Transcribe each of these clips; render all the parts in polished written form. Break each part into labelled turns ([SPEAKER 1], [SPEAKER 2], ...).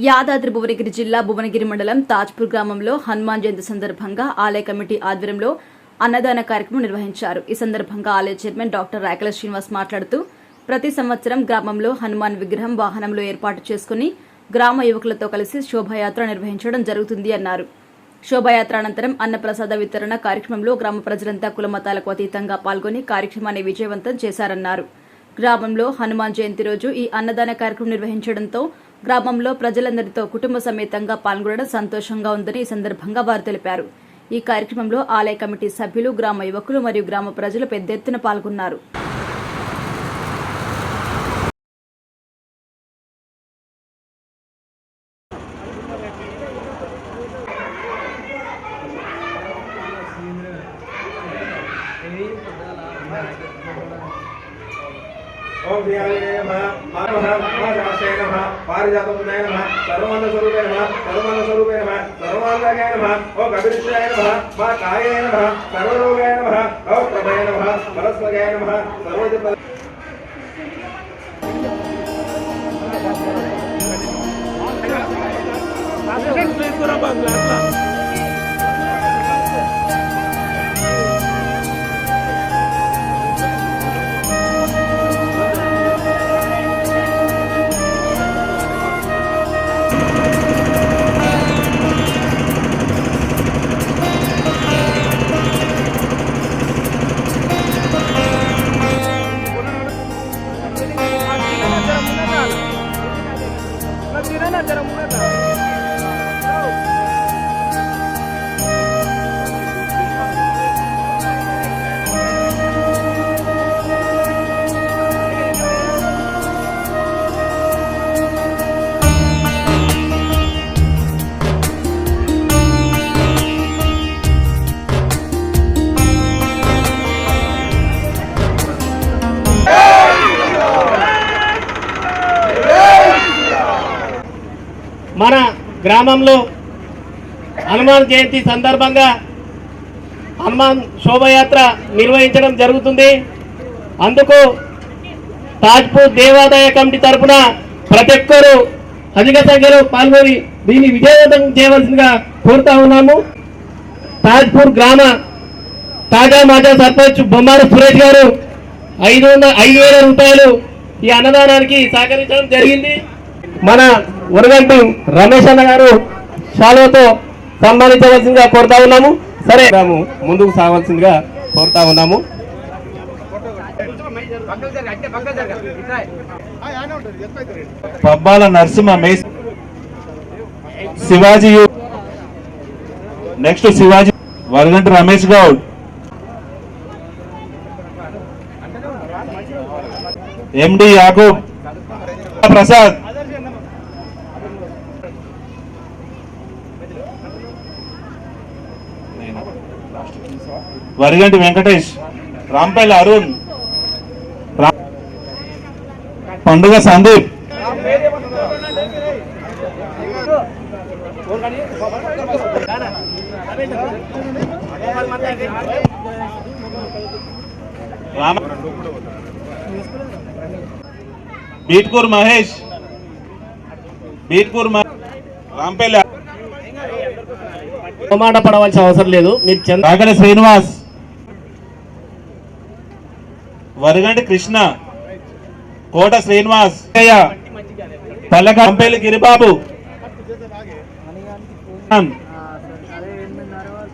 [SPEAKER 1] యాదాద్రి భువనగిరి జిల్లా భువనగిరి మండలం తాజ్పూర్ గ్రామంలో హనుమాన్ జయంతి సందర్భంగా ఆలయ కమిటీ ఆధ్వర్యంలో అన్నదాన కార్యక్రమం నిర్వహించారు. ఈ సందర్భంగా ఆలయ చైర్మన్ డాక్టర్ రాయకల శ్రీనివాస్ మాట్లాడుతూ ప్రతి సంవత్సరం గ్రామంలో హనుమాన్ విగ్రహం వాహనంలో ఏర్పాటు చేసుకుని గ్రామ యువకులతో కలిసి శోభాయాత్ర నిర్వహించడం జరుగుతుంది అన్నారు. శోభాయాత్ర అనంతరం అన్నప్రసాద వితరణ కార్యక్రమంలో గ్రామ ప్రజలంతా కులమతాలకు అతీతంగా పాల్గొని కార్యక్రమాన్ని విజయవంతం చేశారన్నారు. గ్రామంలో హనుమాన్ జయంతి రోజు ఈ అన్నదాన కార్యక్రమం నిర్వహించడంతో గ్రామంలో ప్రజలందరితో కుటుంబ సమేతంగా పాల్గొనడం సంతోషంగా ఉందని ఈ సందర్భంగా వారు తెలిపారు. ఈ కార్యక్రమంలో ఆలయ కమిటీ సభ్యులు, గ్రామ యువకులు మరియు గ్రామ ప్రజలు పెద్ద ఎత్తున పాల్గొన్నారు.
[SPEAKER 2] ओम ध्याये नमः महाशास्त्रे नमः पारिजातमुदाय नमः सर्वमन्त्रस्वरूपे नमः सर्वमन्त्रस्वरूपे नमः सर्वमार्गाय नमः ओम कपिलश्रेयाय नमः मा कायाय नमः सर्वरोगाय नमः ओम प्रभये नमः परस्वगाय नमः सर्वोदित
[SPEAKER 3] మన గ్రామంలో హనుమాన్ జయంతి సందర్భంగా హనుమాన్ శోభయాత్ర నిర్వహించడం జరుగుతుంది. అందుకు తాజ్పూర్ దేవాదాయ కమిటీ తరఫున ప్రతి ఒక్కరూ అధిక సంఖ్యలో పాల్గొని దీన్ని విజయవంతం చేయవలసిందిగా కోరుతా ఉన్నాము. తాజ్పూర్ గ్రామ తాజా మాజా సర్పంచ్ బొమ్మారు సురేష్ గారు 5,000 రూపాయలు ఈ అన్నదానానికి సహకరించడం జరిగింది. మన ఉరగంటి రమేష్ అన్న గారు శాలువతో సన్మానించవలసిందిగా కోరుతా ఉన్నాము. సరే, ముందుకు సాగవలసిందిగా కోరుతా ఉన్నాము.
[SPEAKER 4] పబ్బాల నరసింహ శివాజీ, నెక్స్ట్ శివాజీ వరగంటి రమేష్ గౌడ్, ఎండి యాకూబ్ ప్రసాద్, వరిగంటి వెంకటేష్, రాంపల్లి అరుణ్, పండుగ సందీప్, బీట్కూర్ మహేష్, రాంపల్లి
[SPEAKER 3] మాట పడవలసిన అవసరం లేదు. మీరు
[SPEAKER 4] కాకల శ్రీనివాస్, వరగంటి కృష్ణ, కోట శ్రీనివాస్, పల్లకంపల్లి గిరిబాబు,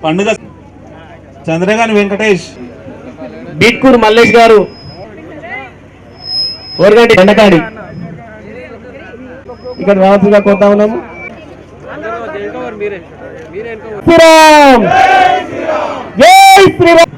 [SPEAKER 4] పండుగ చంద్రగాని వెంకటేష్,
[SPEAKER 3] బీట్కూర్ మల్లేష్ గారు, ఓరగంటి ఎండకాడి ఇక్కడ రావాల్సిందిగా కోరుతా ఉన్నాము. శ్రీరామ్, జై శ్రీరామ్.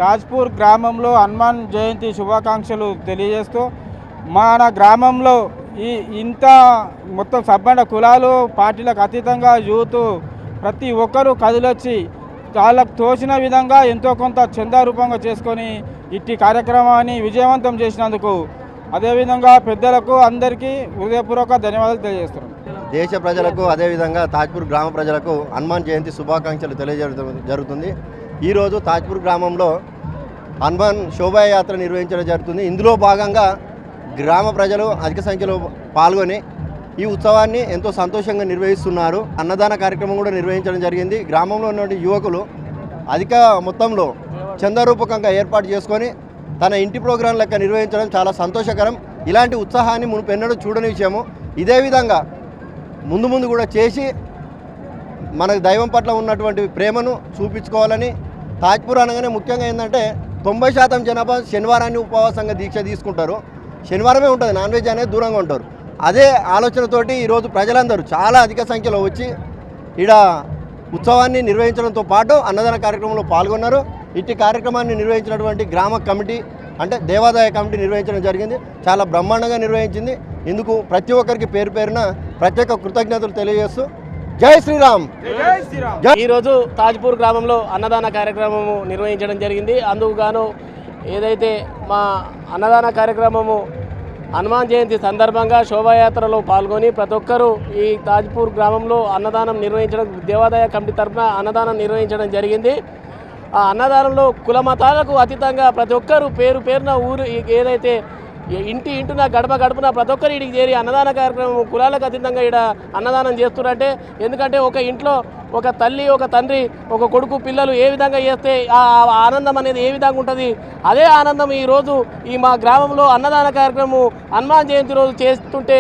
[SPEAKER 5] తాజ్పూర్ గ్రామంలో హనుమాన్ జయంతి శుభాకాంక్షలు తెలియజేస్తూ మన గ్రామంలో ఇంత మొత్తం సబ్బండ కులాలు పార్టీలకు అతీతంగా యూత్ ప్రతి ఒక్కరూ కదిలొచ్చి వాళ్ళకు తోచిన విధంగా ఎంతో కొంత చందారూపంగా చేసుకొని ఇట్టి కార్యక్రమాన్ని విజయవంతం చేసినందుకు అదేవిధంగా పెద్దలకు అందరికీ హృదయపూర్వక ధన్యవాదాలు తెలియజేస్తున్నాం.
[SPEAKER 6] దేశ ప్రజలకు అదేవిధంగా తాజ్పూర్ గ్రామ ప్రజలకు హనుమాన్ జయంతి శుభాకాంక్షలు జరుగుతుంది. ఈరోజు తాజ్పూర్ గ్రామంలో హనుమాన్ శోభాయాత్ర నిర్వహించడం జరుగుతుంది. ఇందులో భాగంగా గ్రామ ప్రజలు అధిక సంఖ్యలో పాల్గొని ఈ ఉత్సవాన్ని ఎంతో సంతోషంగా నిర్వహిస్తున్నారు. అన్నదాన కార్యక్రమం కూడా నిర్వహించడం జరిగింది. గ్రామంలో ఉన్న యువకులు అధిక మొత్తంలో చందారూపకంగా ఏర్పాటు చేసుకొని తన ఇంటి ప్రోగ్రాం లెక్క నిర్వహించడం చాలా సంతోషకరం. ఇలాంటి ఉత్సాహాన్ని మునుపెన్నడూ చూడని విషయము. ఇదే విధంగా ముందు కూడా చేసి మనకు దైవం పట్ల ఉన్నటువంటి ప్రేమను చూపించుకోవాలని. తాజ్పూర్ అనగానే ముఖ్యంగా ఏంటంటే 90% జనాభా శనివారాన్ని ఉపవాసంగా దీక్ష తీసుకుంటారు. శనివారమే ఉంటుంది, నాన్ వెజ్ అనేది దూరంగా ఉంటారు. అదే ఆలోచనతోటి ఈరోజు ప్రజలందరూ చాలా అధిక సంఖ్యలో వచ్చి ఈడ ఉత్సవాన్ని నిర్వహించడంతో పాటు అన్నదాన కార్యక్రమంలో పాల్గొన్నారు. ఇట్టి కార్యక్రమాన్ని నిర్వహించినటువంటి గ్రామ కమిటీ అంటే దేవాదాయ కమిటీ నిర్వహించడం జరిగింది. చాలా బ్రహ్మాండంగా నిర్వహించింది. ఇందుకు ప్రతి ఒక్కరికి పేరు పేరున ప్రత్యేక కృతజ్ఞతలు తెలియజేస్తూ జై శ్రీరామ్.
[SPEAKER 3] ఈరోజు తాజ్పూర్ గ్రామంలో అన్నదాన కార్యక్రమము నిర్వహించడం జరిగింది. అందుకు గాను ఏదైతే మా అన్నదాన కార్యక్రమము హనుమాన్ జయంతి సందర్భంగా శోభాయాత్రలో పాల్గొని ప్రతి ఒక్కరూ ఈ తాజ్పూర్ గ్రామంలో అన్నదానం నిర్వహించడం దేవాదాయ కమిటీ తరఫున అన్నదానం నిర్వహించడం జరిగింది. ఆ అన్నదానంలో కుల మతాలకు అతీతంగా ప్రతి ఒక్కరూ పేరు పేరున ఊరు ఏదైతే ఇంటిన గడపన ప్రతి ఒక్కరు ఇడికి చేరి అన్నదాన కార్యక్రమం కులాలకు అతీతంగా ఇక్కడ అన్నదానం చేస్తున్నారంటే ఎందుకంటే ఒక ఇంట్లో ఒక తల్లి ఒక తండ్రి ఒక కొడుకు పిల్లలు ఏ విధంగా చేస్తే ఆ ఆనందం అనేది ఏ విధంగా ఉంటుంది అదే ఆనందం ఈరోజు ఈ మా గ్రామంలో అన్నదాన కార్యక్రమం హనుమాన్ జయంతి రోజు చేస్తుంటే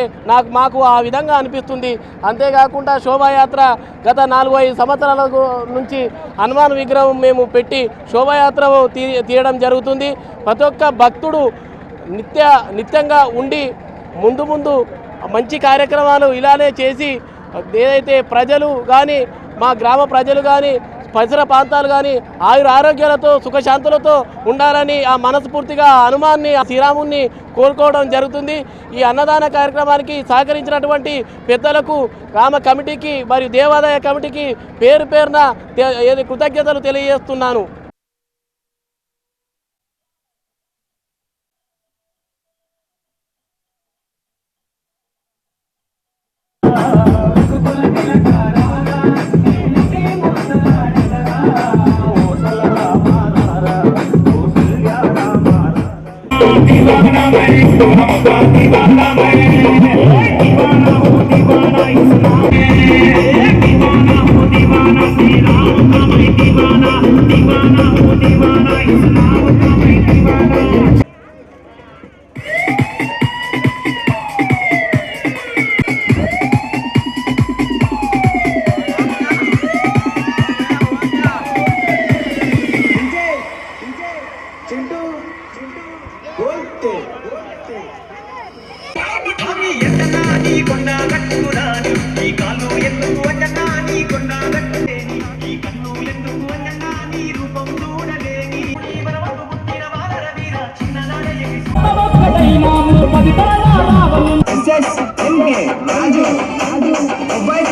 [SPEAKER 3] మాకు ఆ విధంగా అనిపిస్తుంది. అంతేకాకుండా శోభాయాత్ర గత 4-5 సంవత్సరాల నుంచి హనుమాన్ విగ్రహం మేము పెట్టి శోభాయాత్ర తీయడం జరుగుతుంది. ప్రతి ఒక్క భక్తుడు నిత్యంగా ఉండి ముందు మంచి కార్యక్రమాలు ఇలానే చేసి ఏదైతే ప్రజలు కానీ మా గ్రామ ప్రజలు కానీ పరిసర ప్రాంతాలు కానీ ఆరోగ్యాలతో సుఖశాంతులతో ఉండాలని ఆ మనస్ఫూర్తిగా హనుమాన్ని శ్రీరాముని కోరుకోవడం జరుగుతుంది. ఈ అన్నదాన కార్యక్రమానికి సహకరించినటువంటి పెద్దలకు గ్రామ కమిటీకి మరియు దేవాదాయ కమిటీకి పేరు పేరున కృతజ్ఞతలు తెలియజేస్తున్నాను.
[SPEAKER 7] రాజు రాజు అబ్బాయి